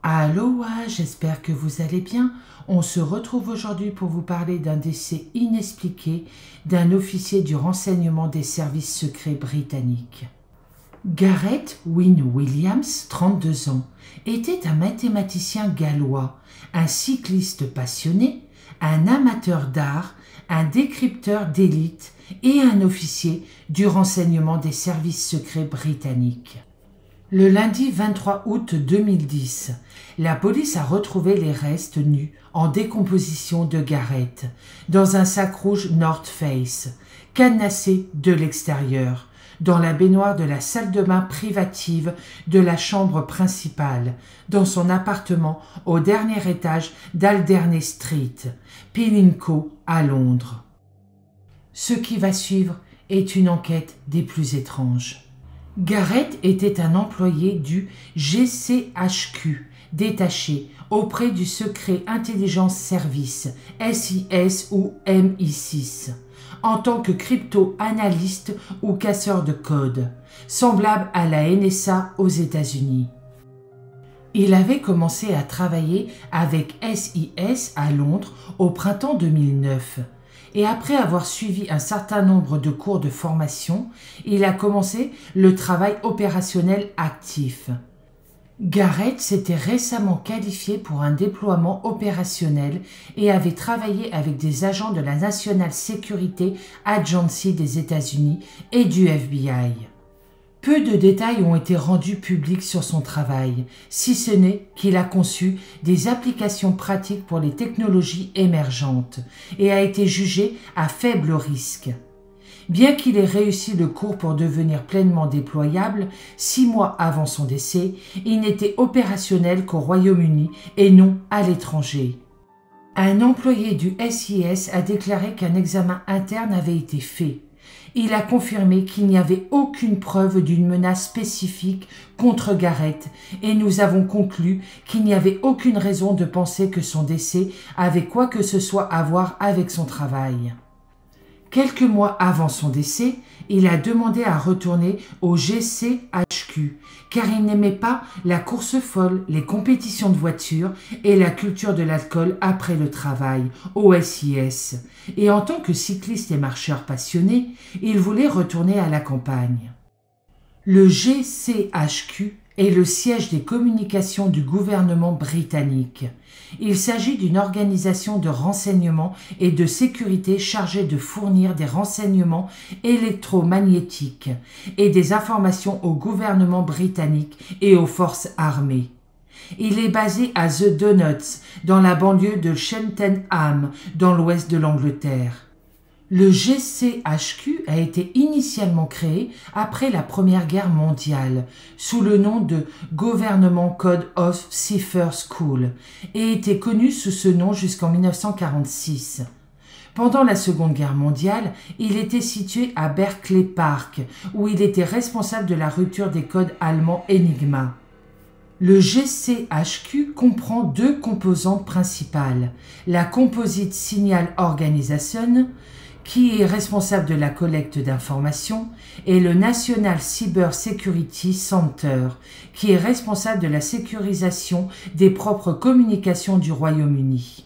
Aloha, j'espère que vous allez bien. On se retrouve aujourd'hui pour vous parler d'un décès inexpliqué d'un officier du renseignement des services secrets britanniques. Gareth Wynne Williams, 32 ans, était un mathématicien gallois, un cycliste passionné, un amateur d'art, un décrypteur d'élite et un officier du renseignement des services secrets britanniques. Le lundi 23 août 2010, la police a retrouvé les restes nus en décomposition de Gareth dans un sac rouge North Face, cadenassé de l'extérieur, dans la baignoire de la salle de bain privative de la chambre principale, dans son appartement au dernier étage d'Alderney Street, Pimlico, à Londres. Ce qui va suivre est une enquête des plus étranges. Gareth était un employé du GCHQ, détaché auprès du Secret Intelligence Service, SIS ou MI6, en tant que crypto-analyste ou casseur de code, semblable à la NSA aux États-Unis. Il avait commencé à travailler avec SIS à Londres au printemps 2009. Et après avoir suivi un certain nombre de cours de formation, il a commencé le travail opérationnel actif. Gareth s'était récemment qualifié pour un déploiement opérationnel et avait travaillé avec des agents de la National Security Agency des États-Unis et du FBI. Peu de détails ont été rendus publics sur son travail, si ce n'est qu'il a conçu des applications pratiques pour les technologies émergentes et a été jugé à faible risque. Bien qu'il ait réussi le cours pour devenir pleinement déployable, 6 mois avant son décès, il n'était opérationnel qu'au Royaume-Uni et non à l'étranger. Un employé du SIS a déclaré qu'un examen interne avait été fait. Il a confirmé qu'il n'y avait aucune preuve d'une menace spécifique contre Gareth et nous avons conclu qu'il n'y avait aucune raison de penser que son décès avait quoi que ce soit à voir avec son travail. Quelques mois avant son décès, il a demandé à retourner au GCHQ car il n'aimait pas la course folle, les compétitions de voitures et la culture de l'alcool après le travail au SIS. Et en tant que cycliste et marcheur passionné, il voulait retourner à la campagne. Le GCHQ est le siège des communications du gouvernement britannique. Il s'agit d'une organisation de renseignement et de sécurité chargée de fournir des renseignements électromagnétiques et des informations au gouvernement britannique et aux forces armées. Il est basé à The Donuts, dans la banlieue de Cheltenham, dans l'ouest de l'Angleterre. Le GCHQ a été initialement créé après la Première Guerre mondiale sous le nom de Government Code of Cipher School et était connu sous ce nom jusqu'en 1946. Pendant la Seconde Guerre mondiale, il était situé à Berkeley Park où il était responsable de la rupture des codes allemands Enigma. Le GCHQ comprend 2 composantes principales, la Composite Signal Organization, qui est responsable de la collecte d'informations, et le National Cyber Security Center, qui est responsable de la sécurisation des propres communications du Royaume-Uni.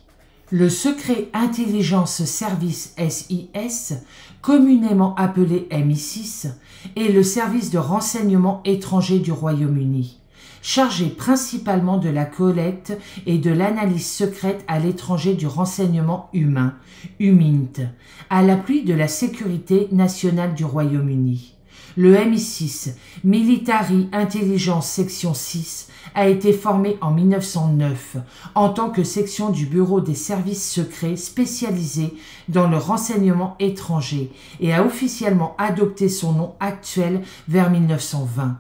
Le Secret Intelligence Service SIS, communément appelé MI6, est le service de renseignement étranger du Royaume-Uni, chargé principalement de la collecte et de l'analyse secrète à l'étranger du renseignement humain, UMINT, à l'appui de la sécurité nationale du Royaume-Uni. Le MI6, Military Intelligence Section 6, a été formé en 1909 en tant que section du Bureau des services secrets spécialisés dans le renseignement étranger et a officiellement adopté son nom actuel vers 1920.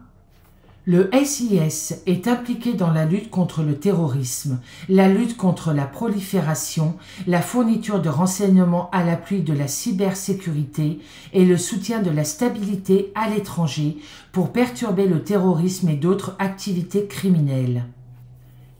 Le SIS est impliqué dans la lutte contre le terrorisme, la lutte contre la prolifération, la fourniture de renseignements à l'appui de la cybersécurité et le soutien de la stabilité à l'étranger pour perturber le terrorisme et d'autres activités criminelles.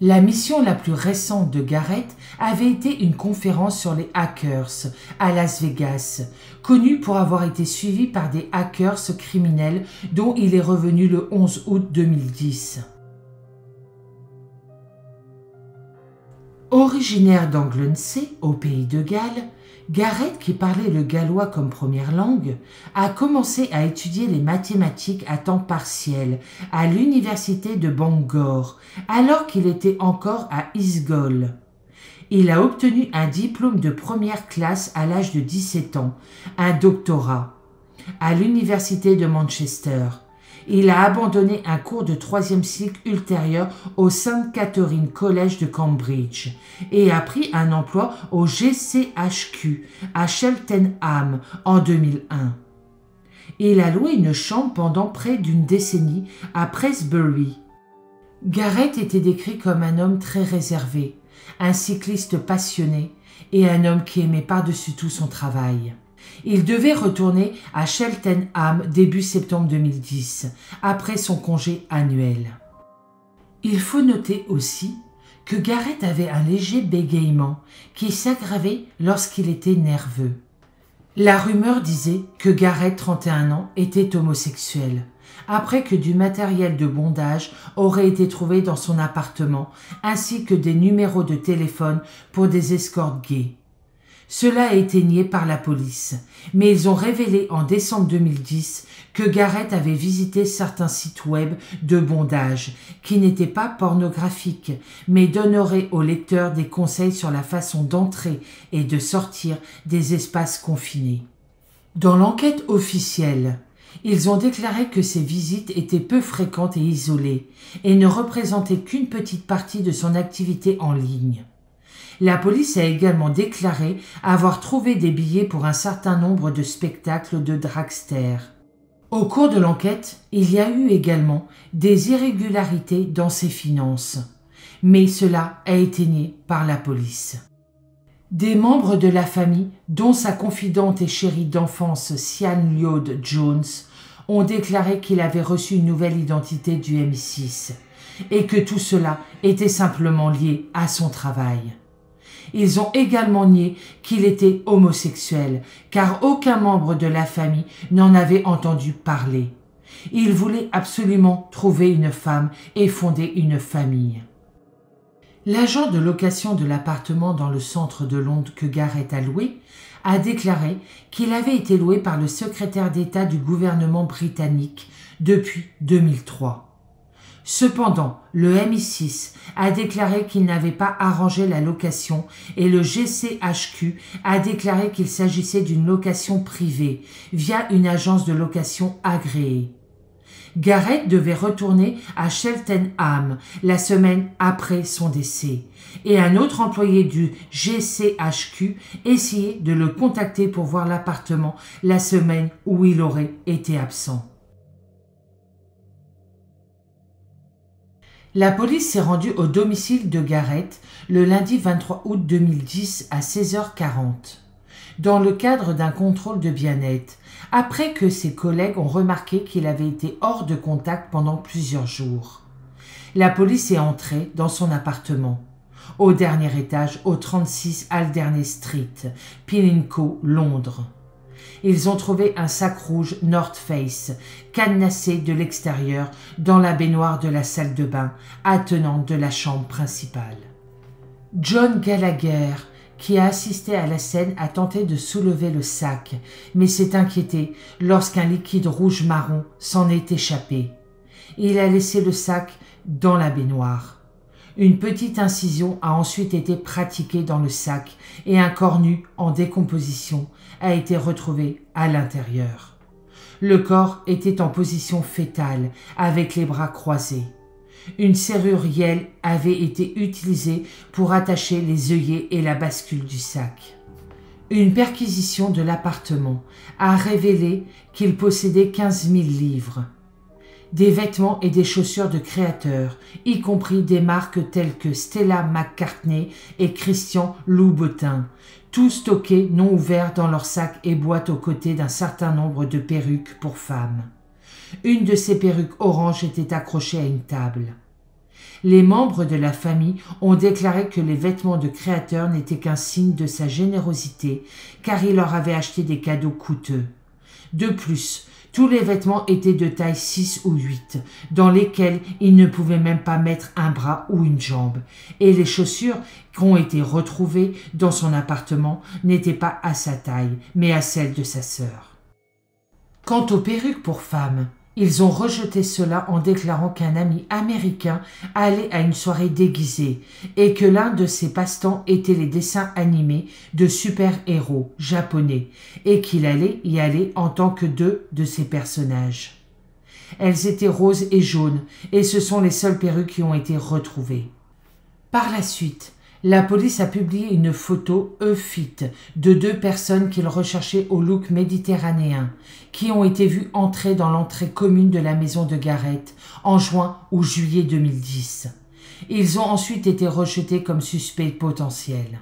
La mission la plus récente de Garrett avait été une conférence sur les hackers à Las Vegas, connue pour avoir été suivie par des hackers criminels dont il est revenu le 11 août 2010. Originaire d'Anglesey, au pays de Galles, Garrett, qui parlait le gallois comme première langue, a commencé à étudier les mathématiques à temps partiel à l'université de Bangor, alors qu'il était encore à Isgol. Il a obtenu un diplôme de première classe à l'âge de 17 ans, un doctorat, à l'université de Manchester. Il a abandonné un cours de troisième cycle ultérieur au St. Catherine College de Cambridge et a pris un emploi au GCHQ à Cheltenham en 2001. Il a loué une chambre pendant près d'une décennie à Presbury. Garrett était décrit comme un homme très réservé, un cycliste passionné et un homme qui aimait par-dessus tout son travail. Il devait retourner à Cheltenham début septembre 2010, après son congé annuel. Il faut noter aussi que Garrett avait un léger bégaiement qui s'aggravait lorsqu'il était nerveux. La rumeur disait que Garrett, 31 ans, était homosexuel, après que du matériel de bondage aurait été trouvé dans son appartement, ainsi que des numéros de téléphone pour des escortes gays. Cela a été nié par la police, mais ils ont révélé en décembre 2010 que Garrett avait visité certains sites web de bondage qui n'étaient pas pornographiques, mais donneraient aux lecteurs des conseils sur la façon d'entrer et de sortir des espaces confinés. Dans l'enquête officielle, ils ont déclaré que ces visites étaient peu fréquentes et isolées et ne représentaient qu'une petite partie de son activité en ligne. La police a également déclaré avoir trouvé des billets pour un certain nombre de spectacles de dragster. Au cours de l'enquête, il y a eu également des irrégularités dans ses finances, mais cela a été nié par la police. Des membres de la famille, dont sa confidente et chérie d'enfance Sian Lloyd Jones, ont déclaré qu'il avait reçu une nouvelle identité du MI6 et que tout cela était simplement lié à son travail. Ils ont également nié qu'il était homosexuel, car aucun membre de la famille n'en avait entendu parler. Ils voulaient absolument trouver une femme et fonder une famille. L'agent de location de l'appartement dans le centre de Londres que Garrett a loué a déclaré qu'il avait été loué par le secrétaire d'État du gouvernement britannique depuis 2003. Cependant, le MI6 a déclaré qu'il n'avait pas arrangé la location et le GCHQ a déclaré qu'il s'agissait d'une location privée via une agence de location agréée. Garrett devait retourner à Cheltenham la semaine après son décès et un autre employé du GCHQ essayait de le contacter pour voir l'appartement la semaine où il aurait été absent. La police s'est rendue au domicile de Garrett le lundi 23 août 2010 à 16h40, dans le cadre d'un contrôle de bien-être, après que ses collègues ont remarqué qu'il avait été hors de contact pendant plusieurs jours. La police est entrée dans son appartement, au dernier étage, au 36 Alderney Street, Pimlico, Londres. Ils ont trouvé un sac rouge North Face, cadenassé de l'extérieur, dans la baignoire de la salle de bain, attenante de la chambre principale. John Gallagher, qui a assisté à la scène, a tenté de soulever le sac, mais s'est inquiété lorsqu'un liquide rouge-marron s'en est échappé. Il a laissé le sac dans la baignoire. Une petite incision a ensuite été pratiquée dans le sac et un corps nu en décomposition a été retrouvé à l'intérieur. Le corps était en position fœtale avec les bras croisés. Une serrurière avait été utilisée pour attacher les œillets et la bascule du sac. Une perquisition de l'appartement a révélé qu'il possédait 15 000 livres. Des vêtements et des chaussures de créateurs, y compris des marques telles que Stella McCartney et Christian Louboutin, tout stockés non ouverts dans leurs sacs et boîtes aux côtés d'un certain nombre de perruques pour femmes. Une de ces perruques orange était accrochée à une table. Les membres de la famille ont déclaré que les vêtements de créateurs n'étaient qu'un signe de sa générosité, car il leur avait acheté des cadeaux coûteux. De plus, tous les vêtements étaient de taille 6 ou 8, dans lesquels il ne pouvait même pas mettre un bras ou une jambe, et les chaussures qui ont été retrouvées dans son appartement n'étaient pas à sa taille, mais à celle de sa sœur. Quant aux perruques pour femmes, ils ont rejeté cela en déclarant qu'un ami américain allait à une soirée déguisée et que l'un de ses passe-temps était les dessins animés de super-héros japonais et qu'il allait y aller en tant que deux de ces personnages. Elles étaient roses et jaunes et ce sont les seules perruques qui ont été retrouvées. Par la suite, la police a publié une photo fit de deux personnes qu'ils recherchaient au look méditerranéen, qui ont été vues entrer dans l'entrée commune de la maison de Garrett en juin ou juillet 2010. Ils ont ensuite été rejetés comme suspects potentiels.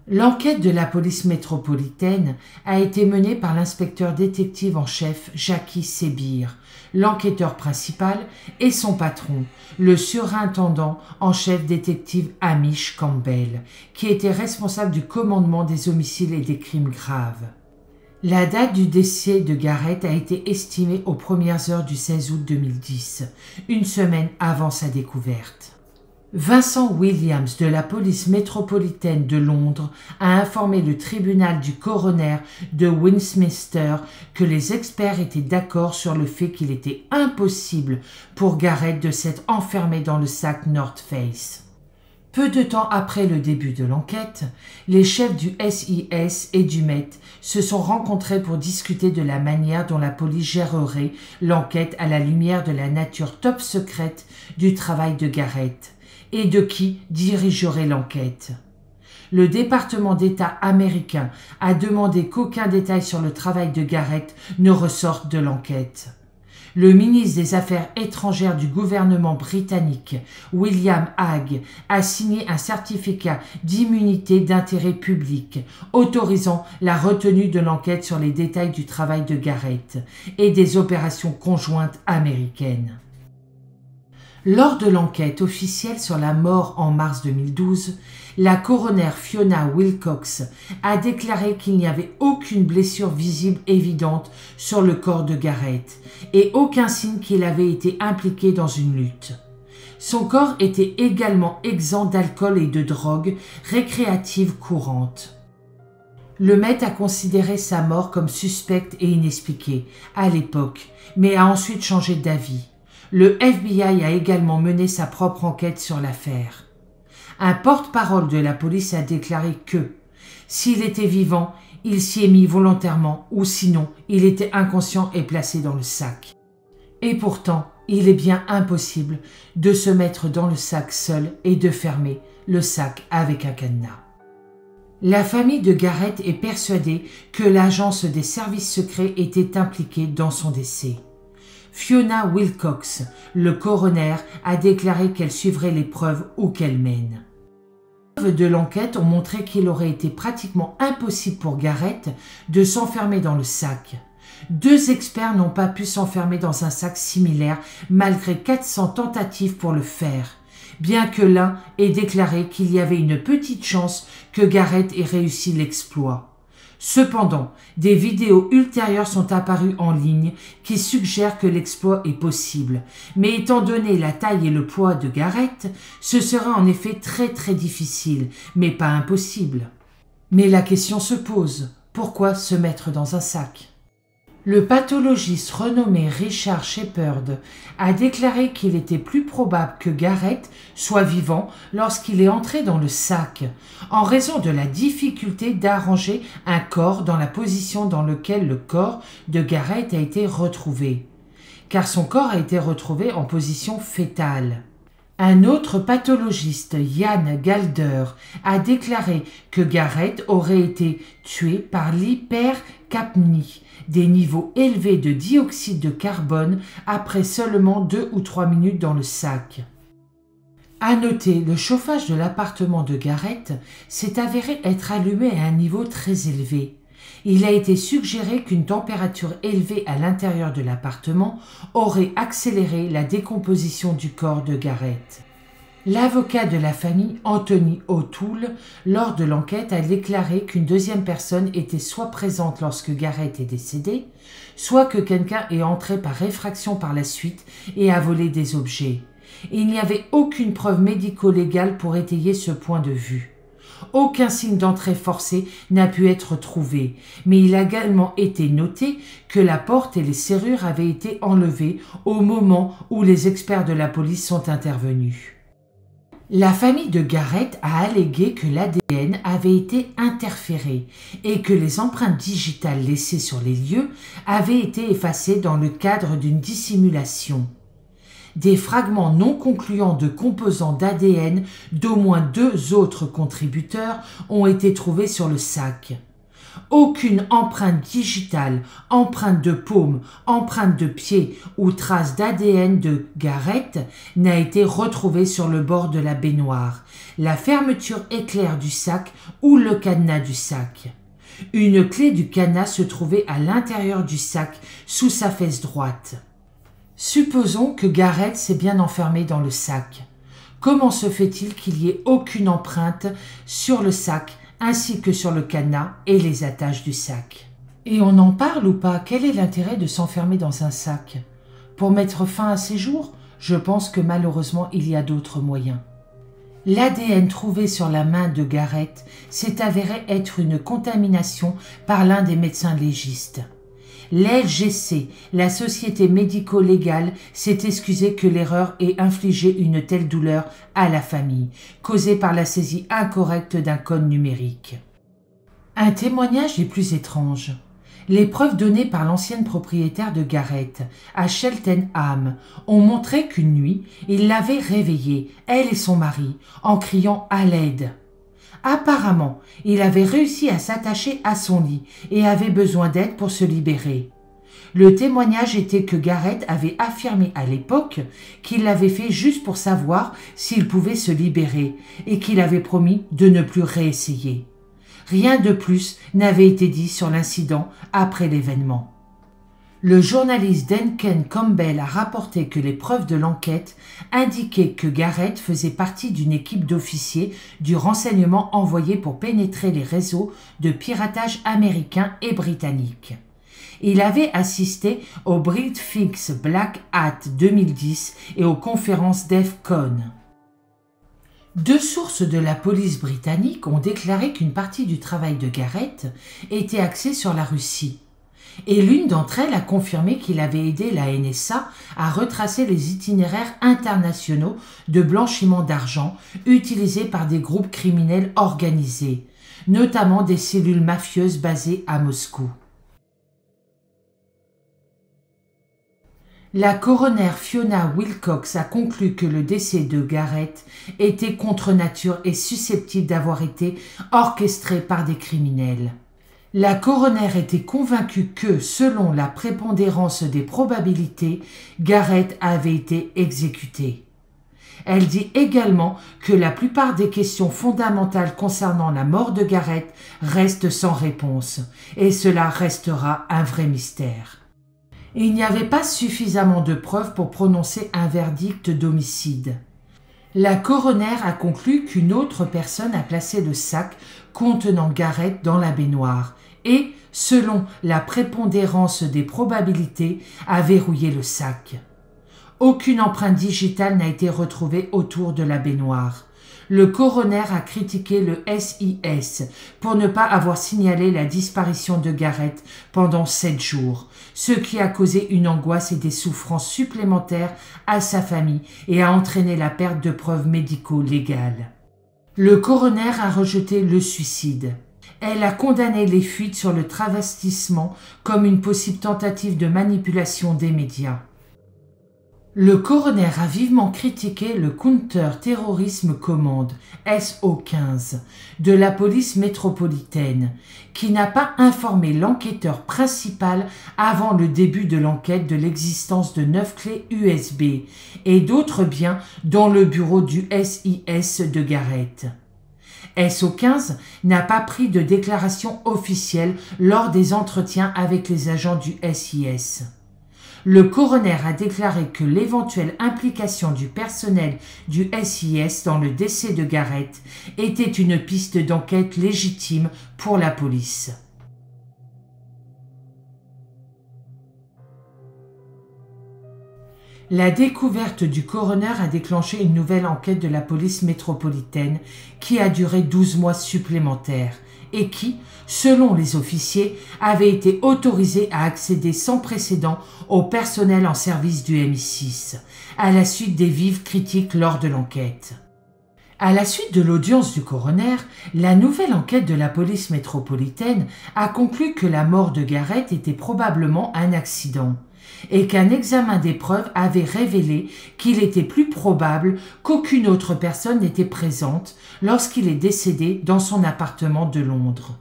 L'enquête de la police métropolitaine a été menée par l'inspecteur détective en chef Jackie Sebir, l'enquêteur principal et son patron, le surintendant en chef détective Hamish Campbell, qui était responsable du commandement des homicides et des crimes graves. La date du décès de Garrett a été estimée aux premières heures du 16 août 2010, une semaine avant sa découverte. Vincent Williams de la police métropolitaine de Londres a informé le tribunal du coroner de Westminster que les experts étaient d'accord sur le fait qu'il était impossible pour Garrett de s'être enfermé dans le sac North Face. Peu de temps après le début de l'enquête, les chefs du SIS et du Met se sont rencontrés pour discuter de la manière dont la police gérerait l'enquête à la lumière de la nature top secrète du travail de Garrett et de qui dirigerait l'enquête. Le département d'État américain a demandé qu'aucun détail sur le travail de Garrett ne ressorte de l'enquête. Le ministre des Affaires étrangères du gouvernement britannique, William Hague, a signé un certificat d'immunité d'intérêt public autorisant la retenue de l'enquête sur les détails du travail de Garrett et des opérations conjointes américaines. Lors de l'enquête officielle sur la mort en mars 2012, la coroner Fiona Wilcox a déclaré qu'il n'y avait aucune blessure visible évidente sur le corps de Garrett et aucun signe qu'il avait été impliqué dans une lutte. Son corps était également exempt d'alcool et de drogue récréatives courantes. Le Met a considéré sa mort comme suspecte et inexpliquée à l'époque, mais a ensuite changé d'avis. Le FBI a également mené sa propre enquête sur l'affaire. Un porte-parole de la police a déclaré que, s'il était vivant, il s'y est mis volontairement ou sinon il était inconscient et placé dans le sac. Et pourtant, il est bien impossible de se mettre dans le sac seul et de fermer le sac avec un cadenas. La famille de Garrett est persuadée que l'agence des services secrets était impliquée dans son décès. Fiona Wilcox, le coroner, a déclaré qu'elle suivrait les preuves où qu'elles mènent. Les preuves de l'enquête ont montré qu'il aurait été pratiquement impossible pour Garrett de s'enfermer dans le sac. Deux experts n'ont pas pu s'enfermer dans un sac similaire malgré 400 tentatives pour le faire, bien que l'un ait déclaré qu'il y avait une petite chance que Garrett ait réussi l'exploit. Cependant, des vidéos ultérieures sont apparues en ligne qui suggèrent que l'exploit est possible, mais étant donné la taille et le poids de Garrett, ce sera en effet très difficile, mais pas impossible. Mais la question se pose, pourquoi se mettre dans un sac ? Le pathologiste renommé Richard Shepherd a déclaré qu'il était plus probable que Garrett soit vivant lorsqu'il est entré dans le sac, en raison de la difficulté d'arranger un corps dans la position dans laquelle le corps de Garrett a été retrouvé, car son corps a été retrouvé en position fœtale. Un autre pathologiste, Ian Galder, a déclaré que Garrett aurait été tué par l'hypercapnie, des niveaux élevés de dioxyde de carbone après seulement 2 ou 3 minutes dans le sac. À noter, le chauffage de l'appartement de Garrett s'est avéré être allumé à un niveau très élevé. Il a été suggéré qu'une température élevée à l'intérieur de l'appartement aurait accéléré la décomposition du corps de Garrett. L'avocat de la famille, Anthony O'Toole, lors de l'enquête a déclaré qu'une deuxième personne était soit présente lorsque Garrett est décédé, soit que quelqu'un est entré par effraction par la suite et a volé des objets. Il n'y avait aucune preuve médico-légale pour étayer ce point de vue. Aucun signe d'entrée forcée n'a pu être trouvé, mais il a également été noté que la porte et les serrures avaient été enlevées au moment où les experts de la police sont intervenus. La famille de Garrett a allégué que l'ADN avait été interféré et que les empreintes digitales laissées sur les lieux avaient été effacées dans le cadre d'une dissimulation. Des fragments non concluants de composants d'ADN d'au moins 2 autres contributeurs ont été trouvés sur le sac. Aucune empreinte digitale, empreinte de paume, empreinte de pied ou trace d'ADN de Garrett n'a été retrouvée sur le bord de la baignoire, la fermeture éclair du sac ou le cadenas du sac. Une clé du cadenas se trouvait à l'intérieur du sac, sous sa fesse droite. Supposons que Garrett s'est bien enfermé dans le sac. Comment se fait-il qu'il n'y ait aucune empreinte sur le sac ainsi que sur le cadenas et les attaches du sac? Et on en parle ou pas? Quel est l'intérêt de s'enfermer dans un sac? Pour mettre fin à ses jours? Je pense que malheureusement il y a d'autres moyens. L'ADN trouvé sur la main de Garrett s'est avéré être une contamination par l'un des médecins légistes. L'LGC, la société médico-légale, s'est excusée que l'erreur ait infligé une telle douleur à la famille, causée par la saisie incorrecte d'un code numérique. Un témoignage des plus étranges. Les preuves données par l'ancienne propriétaire de Garrett, à Cheltenham, ont montré qu'une nuit, il l'avait réveillée, elle et son mari, en criant à l'aide. Apparemment, il avait réussi à s'attacher à son lit et avait besoin d'aide pour se libérer. Le témoignage était que Garrett avait affirmé à l'époque qu'il l'avait fait juste pour savoir s'il pouvait se libérer et qu'il avait promis de ne plus réessayer. Rien de plus n'avait été dit sur l'incident après l'événement. Le journaliste Duncan Campbell a rapporté que les preuves de l'enquête indiquaient que Garrett faisait partie d'une équipe d'officiers du renseignement envoyés pour pénétrer les réseaux de piratage américains et britanniques. Il avait assisté au Breakfast Black Hat 2010 et aux conférences DEF CON. 2 sources de la police britannique ont déclaré qu'une partie du travail de Garrett était axée sur la Russie. Et l'une d'entre elles a confirmé qu'il avait aidé la NSA à retracer les itinéraires internationaux de blanchiment d'argent utilisés par des groupes criminels organisés, notamment des cellules mafieuses basées à Moscou. La coroner Fiona Wilcox a conclu que le décès de Garrett était contre nature et susceptible d'avoir été orchestré par des criminels. La coroner était convaincue que, selon la prépondérance des probabilités, Garrett avait été exécuté. Elle dit également que la plupart des questions fondamentales concernant la mort de Garrett restent sans réponse, et cela restera un vrai mystère. Il n'y avait pas suffisamment de preuves pour prononcer un verdict d'homicide. La coroner a conclu qu'une autre personne a placé le sac contenant Garrett dans la baignoire et, selon la prépondérance des probabilités, a verrouillé le sac. Aucune empreinte digitale n'a été retrouvée autour de la baignoire. Le coroner a critiqué le SIS pour ne pas avoir signalé la disparition de Garrett pendant 7 jours, ce qui a causé une angoisse et des souffrances supplémentaires à sa famille et a entraîné la perte de preuves médico-légales. Le coroner a rejeté le suicide. Elle a condamné les fuites sur le travestissement comme une possible tentative de manipulation des médias. Le coroner a vivement critiqué le Counter-Terrorisme Command, SO15, de la police métropolitaine, qui n'a pas informé l'enquêteur principal avant le début de l'enquête de l'existence de 9 clés USB et d'autres biens dans le bureau du SIS de Garrett. SO15 n'a pas pris de déclaration officielle lors des entretiens avec les agents du SIS. Le coroner a déclaré que l'éventuelle implication du personnel du SIS dans le décès de Garrett était une piste d'enquête légitime pour la police. La découverte du coroner a déclenché une nouvelle enquête de la police métropolitaine qui a duré 12 mois supplémentaires et qui, selon les officiers, avait été autorisée à accéder sans précédent au personnel en service du MI6, à la suite des vives critiques lors de l'enquête. À la suite de l'audience du coroner, la nouvelle enquête de la police métropolitaine a conclu que la mort de Garrett était probablement un accident et qu'un examen des preuves avait révélé qu'il était plus probable qu'aucune autre personne n'était présente lorsqu'il est décédé dans son appartement de Londres.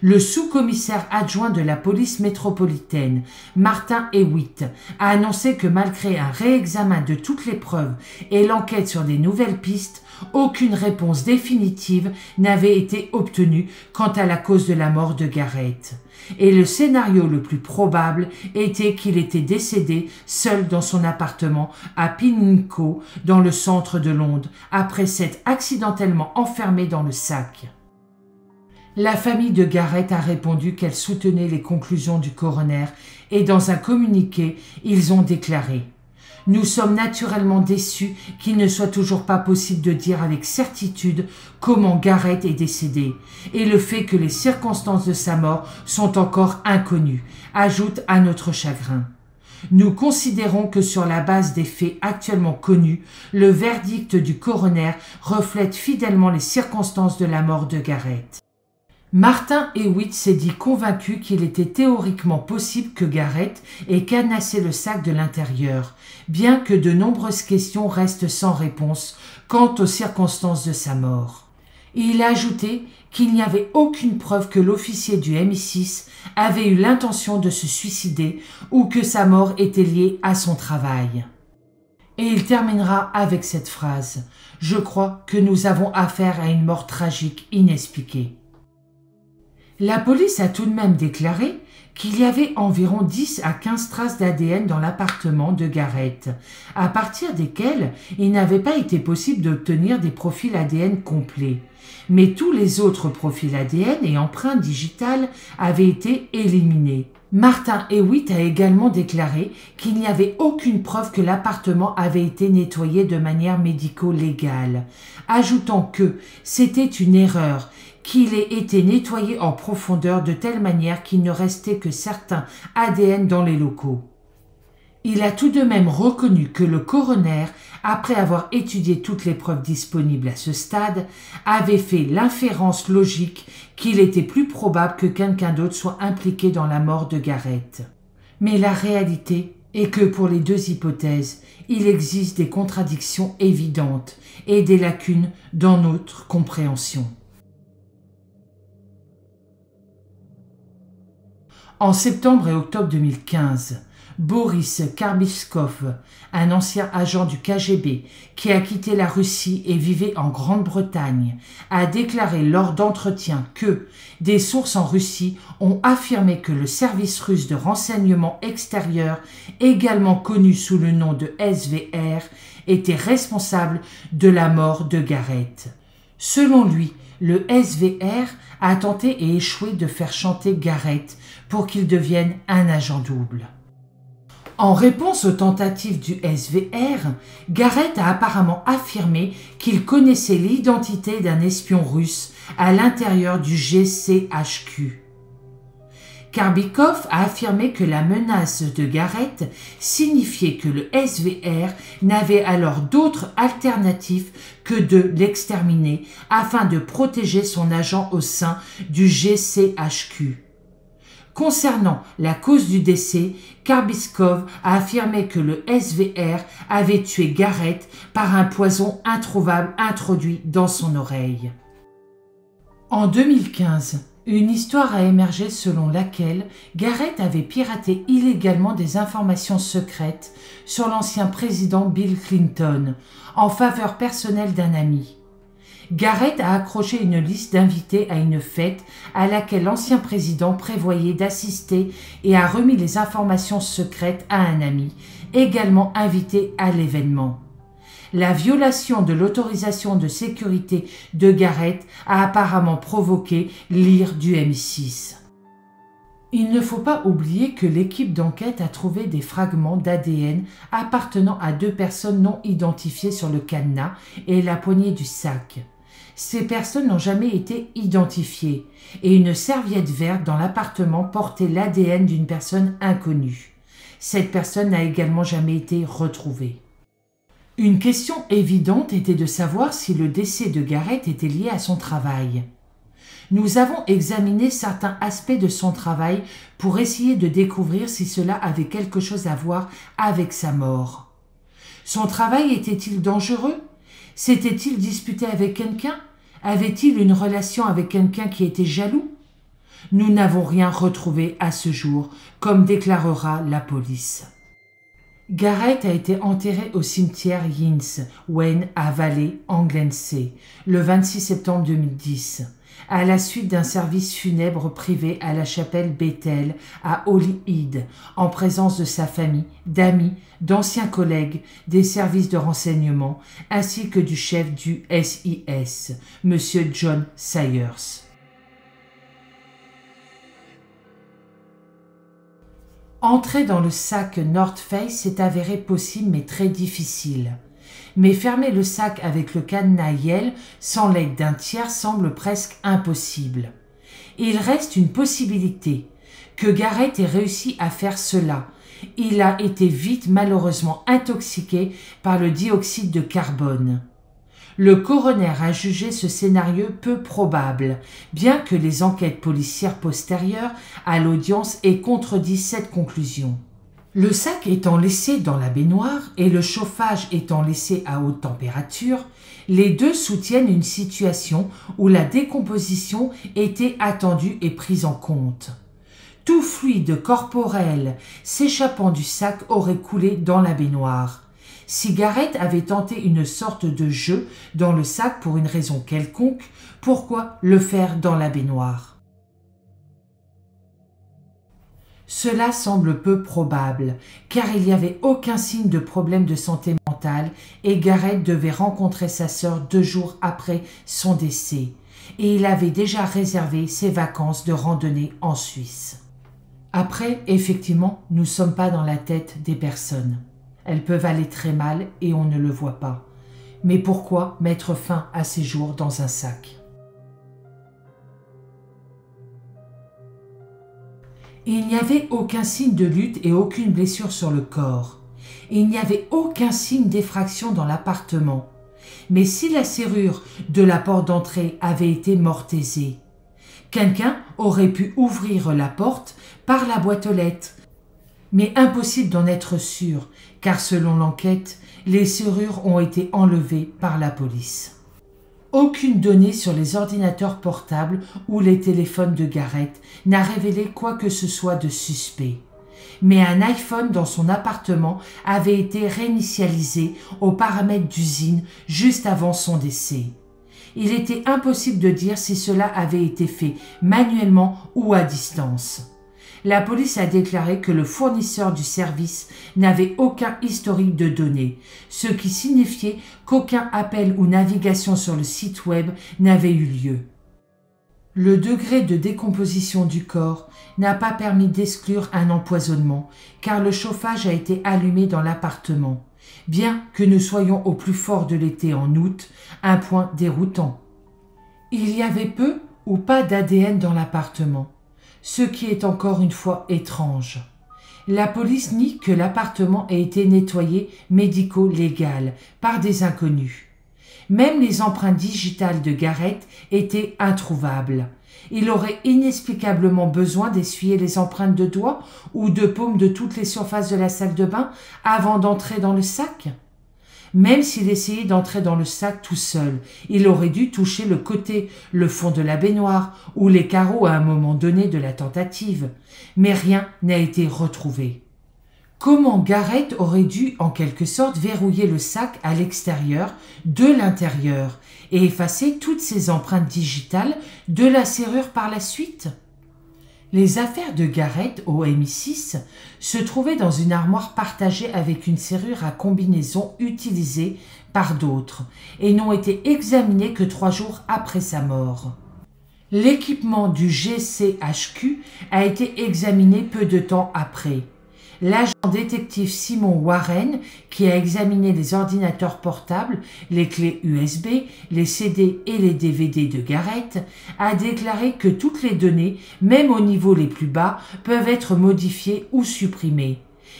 Le sous-commissaire adjoint de la police métropolitaine, Martin Hewitt, a annoncé que malgré un réexamen de toutes les preuves et l'enquête sur des nouvelles pistes, aucune réponse définitive n'avait été obtenue quant à la cause de la mort de Garrett. Et le scénario le plus probable était qu'il était décédé seul dans son appartement à Pimlico, dans le centre de Londres, après s'être accidentellement enfermé dans le sac. La famille de Garrett a répondu qu'elle soutenait les conclusions du coroner et dans un communiqué, ils ont déclaré « Nous sommes naturellement déçus qu'il ne soit toujours pas possible de dire avec certitude comment Garrett est décédé et le fait que les circonstances de sa mort sont encore inconnues, ajoute à notre chagrin. Nous considérons que sur la base des faits actuellement connus, le verdict du coroner reflète fidèlement les circonstances de la mort de Garrett. » Martin Hewitt s'est dit convaincu qu'il était théoriquement possible que Garrett ait cadenassé le sac de l'intérieur, bien que de nombreuses questions restent sans réponse quant aux circonstances de sa mort. Il a ajouté qu'il n'y avait aucune preuve que l'officier du MI6 avait eu l'intention de se suicider ou que sa mort était liée à son travail. Et il terminera avec cette phrase « Je crois que nous avons affaire à une mort tragique inexpliquée ». La police a tout de même déclaré qu'il y avait environ 10 à 15 traces d'ADN dans l'appartement de Garrett, à partir desquelles il n'avait pas été possible d'obtenir des profils ADN complets. Mais tous les autres profils ADN et empreintes digitales avaient été éliminés. Martin Hewitt a également déclaré qu'il n'y avait aucune preuve que l'appartement avait été nettoyé de manière médico-légale, ajoutant que c'était une erreur, qu'il ait été nettoyé en profondeur de telle manière qu'il ne restait que certains ADN dans les locaux. Il a tout de même reconnu que le coroner, après avoir étudié toutes les preuves disponibles à ce stade, avait fait l'inférence logique qu'il était plus probable que quelqu'un d'autre soit impliqué dans la mort de Garrett. Mais la réalité est que pour les deux hypothèses, il existe des contradictions évidentes et des lacunes dans notre compréhension. En septembre et octobre 2015, Boris Karbiskov, un ancien agent du KGB qui a quitté la Russie et vivait en Grande-Bretagne, a déclaré lors d'entretiens que des sources en Russie ont affirmé que le service russe de renseignement extérieur, également connu sous le nom de SVR, était responsable de la mort de Garrett. Selon lui, le SVR a tenté et échoué de faire chanter Garrett pour qu'il devienne un agent double. En réponse aux tentatives du SVR, Garrett a apparemment affirmé qu'il connaissait l'identité d'un espion russe à l'intérieur du GCHQ. Karbikov a affirmé que la menace de Garrett signifiait que le SVR n'avait alors d'autre alternative que de l'exterminer afin de protéger son agent au sein du GCHQ. Concernant la cause du décès, Karbikov a affirmé que le SVR avait tué Garrett par un poison introuvable introduit dans son oreille. En 2015, une histoire a émergé selon laquelle Garrett avait piraté illégalement des informations secrètes sur l'ancien président Bill Clinton en faveur personnelle d'un ami. Garrett a accroché une liste d'invités à une fête à laquelle l'ancien président prévoyait d'assister et a remis les informations secrètes à un ami, également invité à l'événement. La violation de l'autorisation de sécurité de Garrett a apparemment provoqué l'ire du MI6. Il ne faut pas oublier que l'équipe d'enquête a trouvé des fragments d'ADN appartenant à 2 personnes non identifiées sur le cadenas et la poignée du sac. Ces personnes n'ont jamais été identifiées et une serviette verte dans l'appartement portait l'ADN d'une personne inconnue. Cette personne n'a également jamais été retrouvée. Une question évidente était de savoir si le décès de Garrett était lié à son travail. Nous avons examiné certains aspects de son travail pour essayer de découvrir si cela avait quelque chose à voir avec sa mort. Son travail était-il dangereux? S'était-il disputé avec quelqu'un? Avait-il une relation avec quelqu'un qui était jaloux? Nous n'avons rien retrouvé à ce jour, comme déclarera la police. Garrett a été enterré au cimetière Yins Wen à Valley, Anglesey, le 26 septembre 2010, à la suite d'un service funèbre privé à la chapelle Bethel à Holyhead, en présence de sa famille, d'amis, d'anciens collègues, des services de renseignement, ainsi que du chef du SIS, M. John Sayers. Entrer dans le sac North Face s'est avéré possible mais très difficile. Mais fermer le sac avec le cadenas Yale sans l'aide d'un tiers semble presque impossible. Il reste une possibilité, que Garrett ait réussi à faire cela. Il a été vite malheureusement intoxiqué par le dioxyde de carbone. Le coroner a jugé ce scénario peu probable, bien que les enquêtes policières postérieures à l'audience aient contredit cette conclusion. Le sac étant laissé dans la baignoire et le chauffage étant laissé à haute température, les deux soutiennent une situation où la décomposition était attendue et prise en compte. Tout fluide corporel s'échappant du sac aurait coulé dans la baignoire. Si Garrett avait tenté une sorte de jeu dans le sac pour une raison quelconque, pourquoi le faire dans la baignoire? Cela semble peu probable, car il n'y avait aucun signe de problème de santé mentale et Garrett devait rencontrer sa sœur 2 jours après son décès, et il avait déjà réservé ses vacances de randonnée en Suisse. Après, effectivement, nous ne sommes pas dans la tête des personnes. Elles peuvent aller très mal et on ne le voit pas. Mais pourquoi mettre fin à ces jours dans un sac? Il n'y avait aucun signe de lutte et aucune blessure sur le corps. Il n'y avait aucun signe d'effraction dans l'appartement. Mais si la serrure de la porte d'entrée avait été mortaisée, quelqu'un aurait pu ouvrir la porte par la boîte aux lettres. Mais impossible d'en être sûr, car selon l'enquête, les serrures ont été enlevées par la police. Aucune donnée sur les ordinateurs portables ou les téléphones de Garrett n'a révélé quoi que ce soit de suspect. Mais un iPhone dans son appartement avait été réinitialisé aux paramètres d'usine juste avant son décès. Il était impossible de dire si cela avait été fait manuellement ou à distance. La police a déclaré que le fournisseur du service n'avait aucun historique de données, ce qui signifiait qu'aucun appel ou navigation sur le site web n'avait eu lieu. Le degré de décomposition du corps n'a pas permis d'exclure un empoisonnement, car le chauffage a été allumé dans l'appartement, bien que nous soyons au plus fort de l'été en août, un point déroutant. Il y avait peu ou pas d'ADN dans l'appartement, ce qui est encore une fois étrange. La police nie que l'appartement ait été nettoyé médico-légal par des inconnus. Même les empreintes digitales de Garrett étaient introuvables. Il aurait inexplicablement besoin d'essuyer les empreintes de doigts ou de paumes de toutes les surfaces de la salle de bain avant d'entrer dans le sac. Même s'il essayait d'entrer dans le sac tout seul, il aurait dû toucher le côté, le fond de la baignoire ou les carreaux à un moment donné de la tentative. Mais rien n'a été retrouvé. Comment Garrett aurait dû, en quelque sorte, verrouiller le sac à l'extérieur, de l'intérieur, et effacer toutes ses empreintes digitales de la serrure par la suite? Les affaires de Garrett au MI6 se trouvaient dans une armoire partagée avec une serrure à combinaison utilisée par d'autres et n'ont été examinées que 3 jours après sa mort. L'équipement du GCHQ a été examiné peu de temps après. L'agent détective Simon Warren, qui a examiné les ordinateurs portables, les clés USB, les CD et les DVD de Garrett, a déclaré que toutes les données, même au niveau les plus bas, peuvent être modifiées ou supprimées.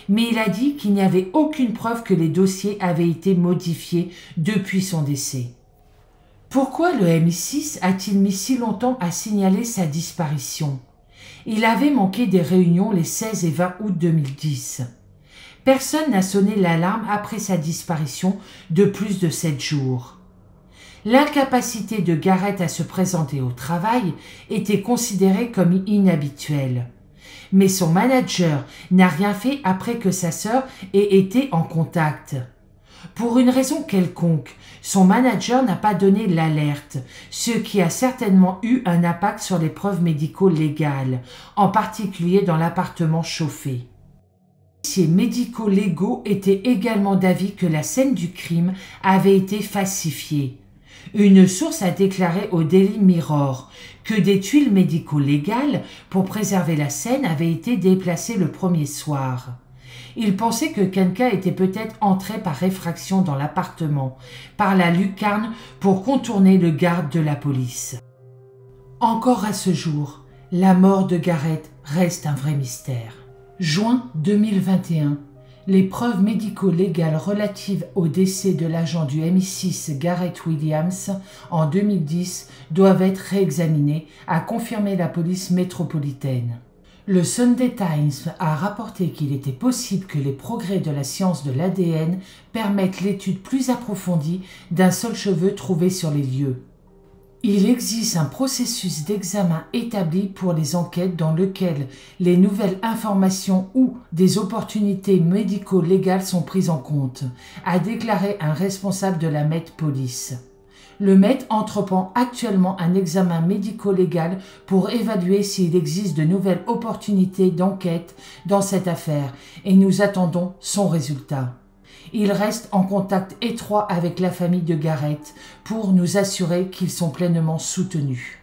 Mais il a dit qu'il n'y avait aucune preuve que les dossiers avaient été modifiés depuis son décès. Pourquoi le MI6 a-t-il mis si longtemps à signaler sa disparition ? Il avait manqué des réunions les 16 et 20 août 2010. Personne n'a sonné l'alarme après sa disparition de plus de 7 jours. L'incapacité de Garrett à se présenter au travail était considérée comme inhabituelle. Mais son manager n'a rien fait après que sa sœur ait été en contact. Pour une raison quelconque, son manager n'a pas donné l'alerte, ce qui a certainement eu un impact sur les preuves médico-légales, en particulier dans l'appartement chauffé. Les policiers médico-légaux étaient également d'avis que la scène du crime avait été falsifiée. Une source a déclaré au Daily Mirror que des tuiles médico-légales pour préserver la scène avaient été déplacées le premier soir. Il pensait que quelqu'un était peut-être entré par effraction dans l'appartement, par la lucarne pour contourner le garde de la police. Encore à ce jour, la mort de Garrett reste un vrai mystère. Juin 2021. Les preuves médico-légales relatives au décès de l'agent du MI6 Garrett Williams en 2010 doivent être réexaminées, a confirmé la police métropolitaine. Le Sunday Times a rapporté qu'il était possible que les progrès de la science de l'ADN permettent l'étude plus approfondie d'un seul cheveu trouvé sur les lieux. Il existe un processus d'examen établi pour les enquêtes dans lequel les nouvelles informations ou des opportunités médico-légales sont prises en compte, a déclaré un responsable de la Met Police. Le Met entreprend actuellement un examen médico-légal pour évaluer s'il existe de nouvelles opportunités d'enquête dans cette affaire et nous attendons son résultat. Il reste en contact étroit avec la famille de Garrett pour nous assurer qu'ils sont pleinement soutenus.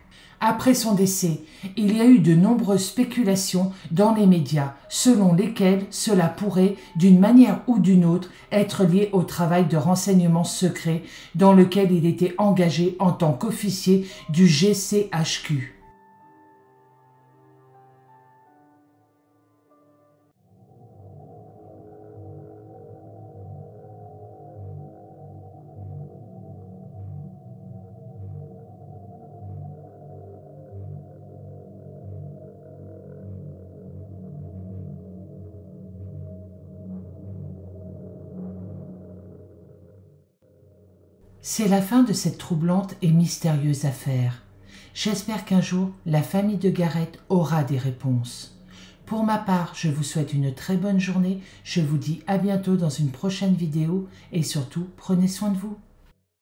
Après son décès, il y a eu de nombreuses spéculations dans les médias selon lesquelles cela pourrait, d'une manière ou d'une autre, être lié au travail de renseignement secret dans lequel il était engagé en tant qu'officier du GCHQ. C'est la fin de cette troublante et mystérieuse affaire. J'espère qu'un jour, la famille de Garrett aura des réponses. Pour ma part, je vous souhaite une très bonne journée. Je vous dis à bientôt dans une prochaine vidéo et surtout, prenez soin de vous.